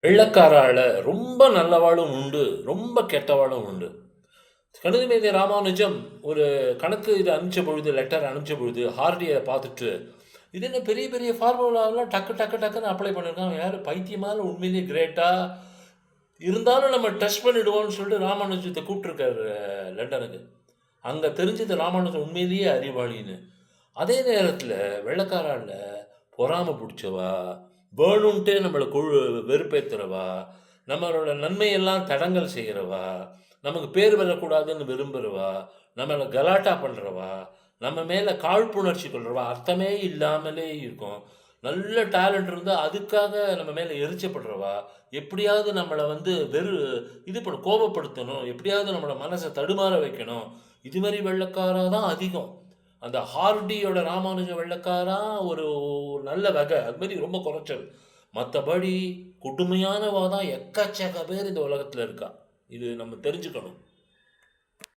வெள்ளைக்காரால ரொம்ப நல்லவாளும் உண்டு, ரொம்ப கெட்டவாளும் உண்டு. கணிதமேதை ராமானுஜம் ஒரு கணக்கு இது அனுப்பிச்ச பொழுது, லெட்டர் அனுப்பிச்ச பொழுது, ஹார்டிய பார்த்துட்டு, இது என்ன பெரிய பெரிய ஃபார்முலாவெல்லாம் டக்கு டக்கு டக்குன்னு அப்ளை பண்ணியிருக்கான். அவன் யாரு பைத்தியமா இல்ல உண்மையிலேயே கிரேட்டா? இருந்தாலும் நம்ம டெஸ்ட் பண்ணிடுவோம்னு சொல்லிட்டு ராமானுஜத்த கூப்பிட்டுருக்காரு லண்டனுக்கு. அங்க தெரிஞ்சது ராமானுஜம் உண்மையிலேயே அறிவாளின்னு. அதே நேரத்தில வெள்ளைக்காரால பொறாம புடிச்சவா, வேணுன்ட்டே நம்மள வெறுப்பேத்துறவா, நம்மளோட நன்மையெல்லாம் தடங்கல் செய்றவா, நமக்கு பேர் வரக்கூடாதுன்னு விரும்புறவா, நம்மள கலாட்டா பண்றவா, நம்ம மேல காழ்ப்புணர்ச்சி கொள்றவா, அர்த்தமே இல்லாமலே இருக்கும். நல்ல டேலண்ட் இருந்தா அதுக்காக நம்ம மேல எரிச்சப்படுறவா, எப்படியாவது நம்மள வந்து இது கோபப்படுத்தணும், எப்படியாவது நம்மள மனச தடுமாற வைக்கணும். இது மாரி வெள்ளைக்காரா தான் அதிகம். அந்த ஹார்டியோட ராமானுஜம் வெள்ளைக்காரா ஒரு ஒரு நல்ல வகை. அது மாரி ரொம்ப குறைச்சல். மத்தபடி கொடுமையானவா தான் எக்கச்சக்க பேர் இந்த உலகத்துல இருக்கா. இது நம்ம தெரிஞ்சுக்கணும்.